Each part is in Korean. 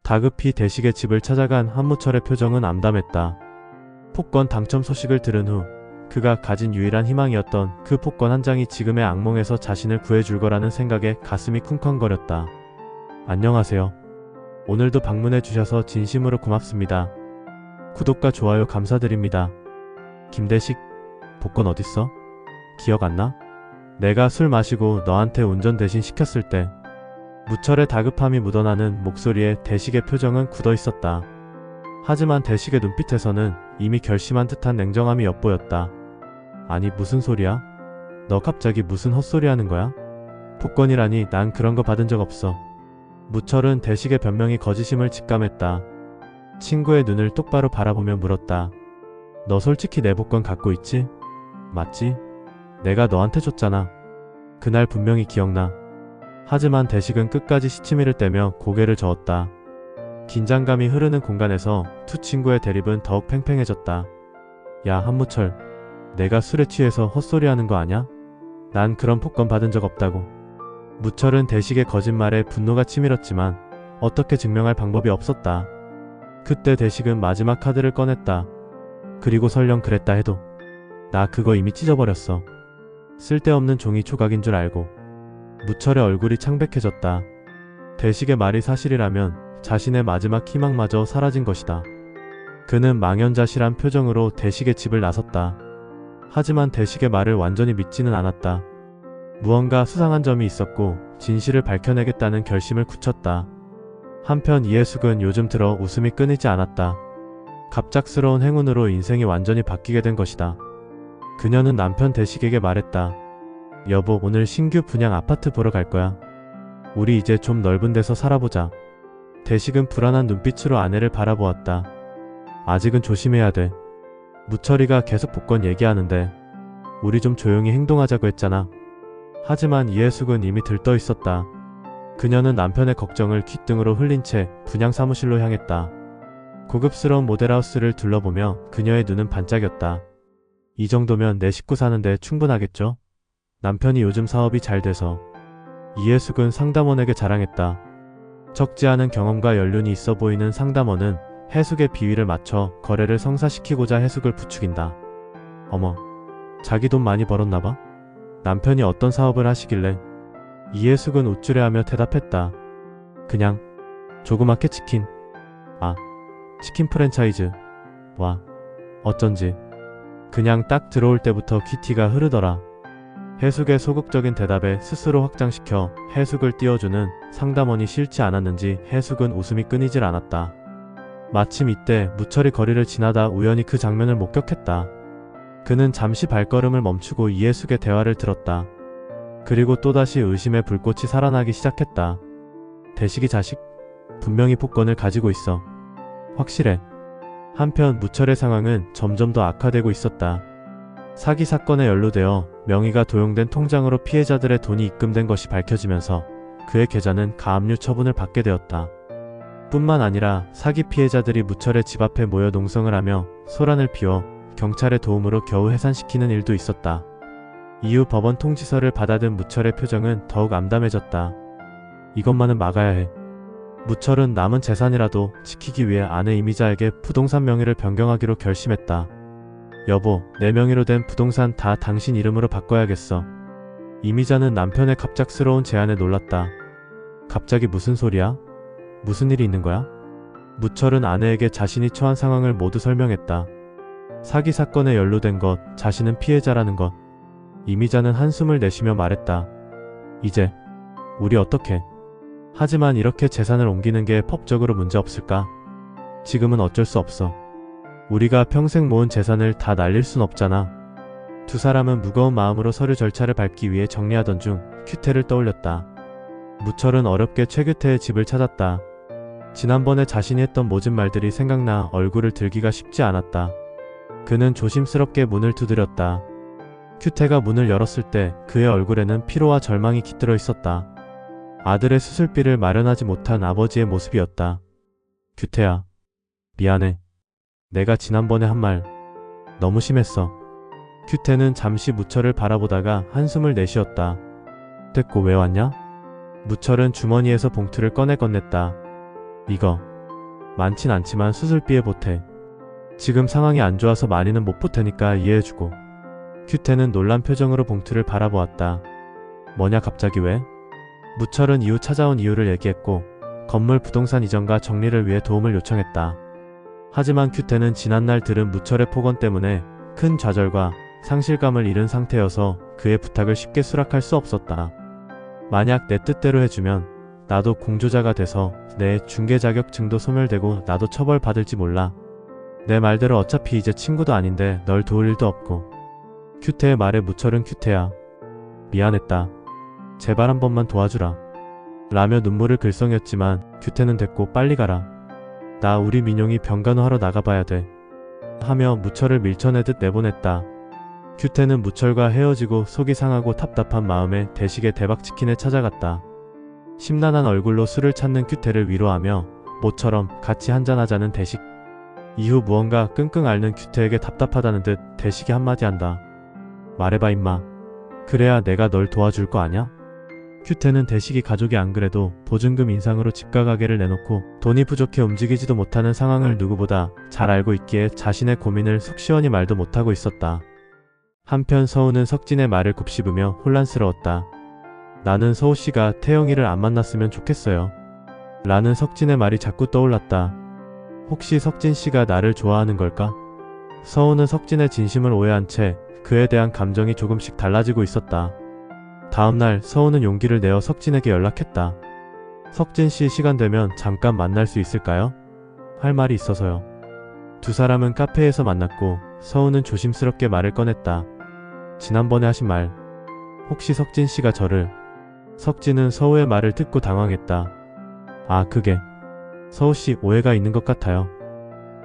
다급히 대식의 집을 찾아간 한무철의 표정은 암담했다. 폭권 당첨 소식을 들은 후 그가 가진 유일한 희망이었던 그 폭권 한 장이 지금의 악몽에서 자신을 구해줄 거라는 생각에 가슴이 쿵쾅거렸다. 안녕하세요. 오늘도 방문해 주셔서 진심으로 고맙습니다. 구독과 좋아요 감사드립니다. 김대식, 복권 어딨어? 기억 안 나? 내가 술 마시고 너한테 운전 대신 시켰을 때. 무철의 다급함이 묻어나는 목소리에 대식의 표정은 굳어 있었다. 하지만 대식의 눈빛에서는 이미 결심한 듯한 냉정함이 엿보였다. 아니 무슨 소리야? 너 갑자기 무슨 헛소리 하는 거야? 복권이라니 난 그런 거 받은 적 없어. 무철은 대식의 변명이 거짓임을 직감했다. 친구의 눈을 똑바로 바라보며 물었다. 너 솔직히 내 복권 갖고 있지? 맞지? 내가 너한테 줬잖아. 그날 분명히 기억나. 하지만 대식은 끝까지 시치미를 떼며 고개를 저었다. 긴장감이 흐르는 공간에서 두 친구의 대립은 더욱 팽팽해졌다. 야 한무철, 내가 술에 취해서 헛소리하는 거 아냐? 난 그런 복권 받은 적 없다고. 무철은 대식의 거짓말에 분노가 치밀었지만 어떻게 증명할 방법이 없었다. 그때 대식은 마지막 카드를 꺼냈다. 그리고 설령 그랬다 해도 나 그거 이미 찢어버렸어. 쓸데없는 종이 조각인 줄 알고. 무철의 얼굴이 창백해졌다. 대식의 말이 사실이라면 자신의 마지막 희망마저 사라진 것이다. 그는 망연자실한 표정으로 대식의 집을 나섰다. 하지만 대식의 말을 완전히 믿지는 않았다. 무언가 수상한 점이 있었고 진실을 밝혀내겠다는 결심을 굳혔다. 한편 이해숙은 요즘 들어 웃음이 끊이지 않았다. 갑작스러운 행운으로 인생이 완전히 바뀌게 된 것이다. 그녀는 남편 대식에게 말했다. 여보, 오늘 신규 분양 아파트 보러 갈 거야. 우리 이제 좀 넓은 데서 살아보자. 대식은 불안한 눈빛으로 아내를 바라보았다. 아직은 조심해야 돼. 무철이가 계속 복권 얘기하는데 우리 좀 조용히 행동하자고 했잖아. 하지만 이해숙은 이미 들떠 있었다. 그녀는 남편의 걱정을 귓등으로 흘린 채 분양 사무실로 향했다. 고급스러운 모델하우스를 둘러보며 그녀의 눈은 반짝였다. 이 정도면 내 식구 사는데 충분하겠죠? 남편이 요즘 사업이 잘 돼서. 이해숙은 상담원에게 자랑했다. 적지 않은 경험과 연륜이 있어 보이는 상담원은 해숙의 비위를 맞춰 거래를 성사시키고자 해숙을 부추긴다. 어머, 자기 돈 많이 벌었나봐? 남편이 어떤 사업을 하시길래? 이해숙은 우쭐해하며 대답했다. 그냥 조그맣게 치킨. 아, 치킨 프랜차이즈. 와, 어쩐지 그냥 딱 들어올 때부터 퀴티가 흐르더라. 해숙의 소극적인 대답에 스스로 확장시켜 해숙을 띄워주는 상담원이 싫지 않았는지 해숙은 웃음이 끊이질 않았다. 마침 이때 무철이 거리를 지나다 우연히 그 장면을 목격했다. 그는 잠시 발걸음을 멈추고 이해숙의 대화를 들었다. 그리고 또다시 의심의 불꽃이 살아나기 시작했다. 대식이 자식? 분명히 복권을 가지고 있어. 확실해. 한편 무철의 상황은 점점 더 악화되고 있었다. 사기 사건에 연루되어 명의가 도용된 통장으로 피해자들의 돈이 입금된 것이 밝혀지면서 그의 계좌는 가압류 처분을 받게 되었다. 뿐만 아니라 사기 피해자들이 무철의 집 앞에 모여 농성을 하며 소란을 피워 경찰의 도움으로 겨우 해산시키는 일도 있었다. 이후 법원 통지서를 받아든 무철의 표정은 더욱 암담해졌다. 이것만은 막아야 해. 무철은 남은 재산이라도 지키기 위해 아내 이미자에게 부동산 명의를 변경하기로 결심했다. 여보, 내 명의로 된 부동산 다 당신 이름으로 바꿔야겠어. 이미자는 남편의 갑작스러운 제안에 놀랐다. 갑자기 무슨 소리야? 무슨 일이 있는 거야? 무철은 아내에게 자신이 처한 상황을 모두 설명했다. 사기 사건에 연루된 것, 자신은 피해자라는 것. 이미자는 한숨을 내쉬며 말했다. 이제 우리 어떡해? 하지만 이렇게 재산을 옮기는 게 법적으로 문제 없을까? 지금은 어쩔 수 없어. 우리가 평생 모은 재산을 다 날릴 순 없잖아. 두 사람은 무거운 마음으로 서류 절차를 밟기 위해 정리하던 중 큐태를 떠올렸다. 무철은 어렵게 최규태의 집을 찾았다. 지난번에 자신이 했던 모진 말들이 생각나 얼굴을 들기가 쉽지 않았다. 그는 조심스럽게 문을 두드렸다. 큐태가 문을 열었을 때 그의 얼굴에는 피로와 절망이 깃들어 있었다. 아들의 수술비를 마련하지 못한 아버지의 모습이었다. 큐태야, 미안해. 내가 지난번에 한 말 너무 심했어. 큐태는 잠시 무철을 바라보다가 한숨을 내쉬었다. 됐고 왜 왔냐? 무철은 주머니에서 봉투를 꺼내 건넸다. 이거 많진 않지만 수술비에 보태. 지금 상황이 안 좋아서 많이는 못 보태니까 이해해주고. 큐태는 놀란 표정으로 봉투를 바라보았다. 뭐냐 갑자기 왜? 무철은 이후 찾아온 이유를 얘기했고 건물 부동산 이전과 정리를 위해 도움을 요청했다. 하지만 큐태는 지난날 들은 무철의 폭언 때문에 큰 좌절과 상실감을 잃은 상태여서 그의 부탁을 쉽게 수락할 수 없었다. 만약 내 뜻대로 해주면 나도 공조자가 돼서 내 중개 자격증도 소멸되고 나도 처벌받을지 몰라. 내 말대로 어차피 이제 친구도 아닌데 널 도울 일도 없고. 큐태의 말에 무철은 큐태야. 미안했다. 제발 한 번만 도와주라. 라며 눈물을 글썽였지만 큐태는 됐고 빨리 가라. 나 우리 민용이 병간호하러 나가봐야 돼. 하며 무철을 밀쳐내듯 내보냈다. 큐태는 무철과 헤어지고 속이 상하고 답답한 마음에 대식의 대박치킨을 찾아갔다. 심란한 얼굴로 술을 찾는 큐태를 위로하며 모처럼 같이 한잔하자는 대식. 이후 무언가 끙끙 앓는 큐태에게 답답하다는 듯 대식이 한마디 한다. 말해봐 임마. 그래야 내가 널 도와줄 거 아냐? 큐태는 대식이 가족이 안 그래도 보증금 인상으로 집과 가게를 내놓고 돈이 부족해 움직이지도 못하는 상황을 누구보다 잘 알고 있기에 자신의 고민을 속 시원히 말도 못하고 있었다. 한편 서우는 석진의 말을 곱씹으며 혼란스러웠다. 나는 서우씨가 태영이를 안 만났으면 좋겠어요. 라는 석진의 말이 자꾸 떠올랐다. 혹시 석진씨가 나를 좋아하는 걸까? 서우는 석진의 진심을 오해한 채 그에 대한 감정이 조금씩 달라지고 있었다. 다음날 서우는 용기를 내어 석진에게 연락했다. 석진씨 시간 되면 잠깐 만날 수 있을까요? 할 말이 있어서요. 두 사람은 카페에서 만났고 서우는 조심스럽게 말을 꺼냈다. 지난번에 하신 말, 혹시 석진씨가 저를... 석진은 서우의 말을 듣고 당황했다. 아 그게... 서우씨 오해가 있는 것 같아요.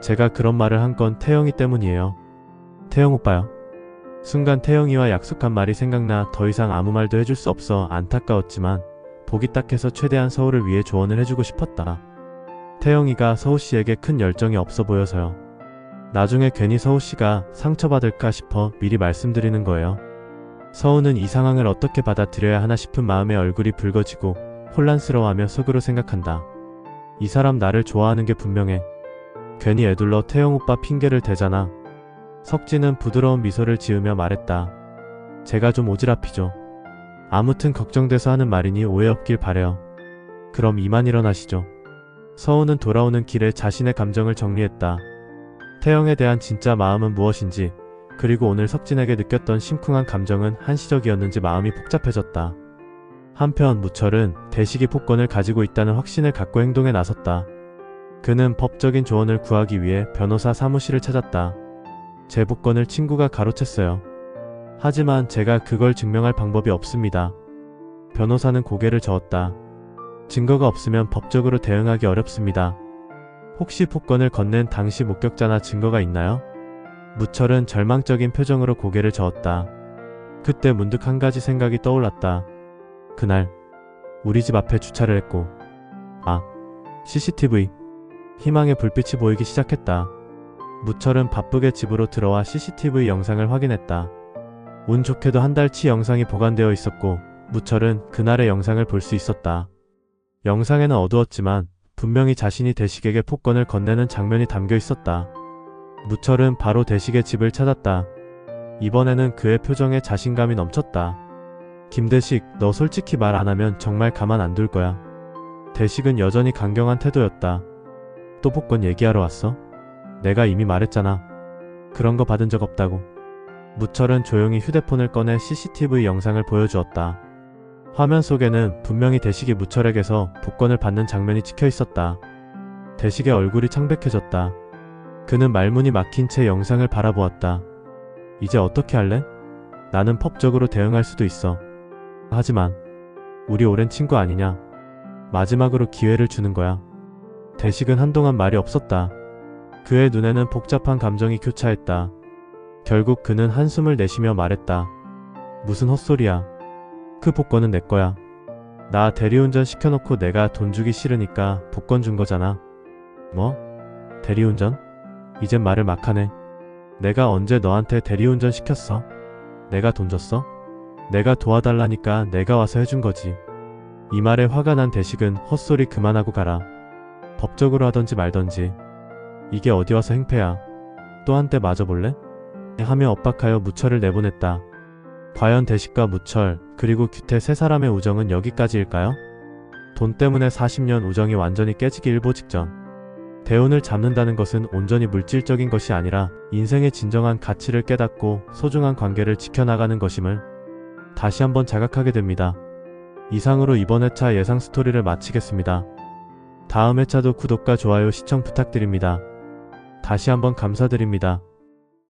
제가 그런 말을 한 건 태영이 때문이에요. 태영 오빠요. 순간 태영이와 약속한 말이 생각나 더 이상 아무 말도 해줄 수 없어 안타까웠지만 보기 딱해서 최대한 서우를 위해 조언을 해주고 싶었다. 태영이가 서우씨에게 큰 열정이 없어 보여서요. 나중에 괜히 서우씨가 상처받을까 싶어 미리 말씀드리는 거예요. 서우는 이 상황을 어떻게 받아들여야 하나 싶은 마음에 얼굴이 붉어지고 혼란스러워하며 속으로 생각한다. 이 사람 나를 좋아하는 게 분명해. 괜히 애둘러 태영 오빠 핑계를 대잖아. 석진은 부드러운 미소를 지으며 말했다. 제가 좀 오지랖이죠. 아무튼 걱정돼서 하는 말이니 오해 없길 바래요. 그럼 이만 일어나시죠. 서우는 돌아오는 길에 자신의 감정을 정리했다. 태영에 대한 진짜 마음은 무엇인지, 그리고 오늘 석진에게 느꼈던 심쿵한 감정은 한시적이었는지 마음이 복잡해졌다. 한편 무철은 대식이 폭권을 가지고 있다는 확신을 갖고 행동에 나섰다. 그는 법적인 조언을 구하기 위해 변호사 사무실을 찾았다. 제 복권을 친구가 가로챘어요. 하지만 제가 그걸 증명할 방법이 없습니다. 변호사는 고개를 저었다. 증거가 없으면 법적으로 대응하기 어렵습니다. 혹시 폭권을 건넨 당시 목격자나 증거가 있나요? 무철은 절망적인 표정으로 고개를 저었다. 그때 문득 한 가지 생각이 떠올랐다. 그날 우리 집 앞에 주차를 했고 CCTV. 희망의 불빛이 보이기 시작했다. 무철은 바쁘게 집으로 들어와 CCTV 영상을 확인했다. 운 좋게도 한 달치 영상이 보관되어 있었고 무철은 그날의 영상을 볼 수 있었다. 영상에는 어두웠지만 분명히 자신이 대식에게 폭권을 건네는 장면이 담겨 있었다. 무철은 바로 대식의 집을 찾았다. 이번에는 그의 표정에 자신감이 넘쳤다. 김대식, 너 솔직히 말 안 하면 정말 가만 안 둘 거야. 대식은 여전히 강경한 태도였다. 또 폭권 얘기하러 왔어? 내가 이미 말했잖아. 그런 거 받은 적 없다고. 무철은 조용히 휴대폰을 꺼내 CCTV 영상을 보여주었다. 화면 속에는 분명히 대식이 무철에게서 복권을 받는 장면이 찍혀 있었다. 대식의 얼굴이 창백해졌다. 그는 말문이 막힌 채 영상을 바라보았다. 이제 어떻게 할래? 나는 법적으로 대응할 수도 있어. 하지만 우리 오랜 친구 아니냐? 마지막으로 기회를 주는 거야. 대식은 한동안 말이 없었다. 그의 눈에는 복잡한 감정이 교차했다. 결국 그는 한숨을 내쉬며 말했다. 무슨 헛소리야. 그 복권은 내 거야. 나 대리운전 시켜놓고 내가 돈 주기 싫으니까 복권 준 거잖아. 뭐? 대리운전? 이젠 말을 막 하네. 내가 언제 너한테 대리운전 시켰어? 내가 돈 줬어? 내가 도와달라니까 내가 와서 해준 거지. 이 말에 화가 난 대식은 헛소리 그만하고 가라. 법적으로 하던지 말던지. 이게 어디 와서 행패야. 또 한 대 맞아볼래? 하며 엇박하여 무철을 내보냈다. 과연 대식과 무철 그리고 규태 세 사람의 우정은 여기까지일까요? 돈 때문에 40년 우정이 완전히 깨지기 일보 직전. 대운을 잡는다는 것은 온전히 물질적인 것이 아니라 인생의 진정한 가치를 깨닫고 소중한 관계를 지켜나가는 것임을 다시 한번 자각하게 됩니다. 이상으로 이번 회차 예상 스토리를 마치겠습니다. 다음 회차도 구독과 좋아요 시청 부탁드립니다. 다시 한번 감사드립니다.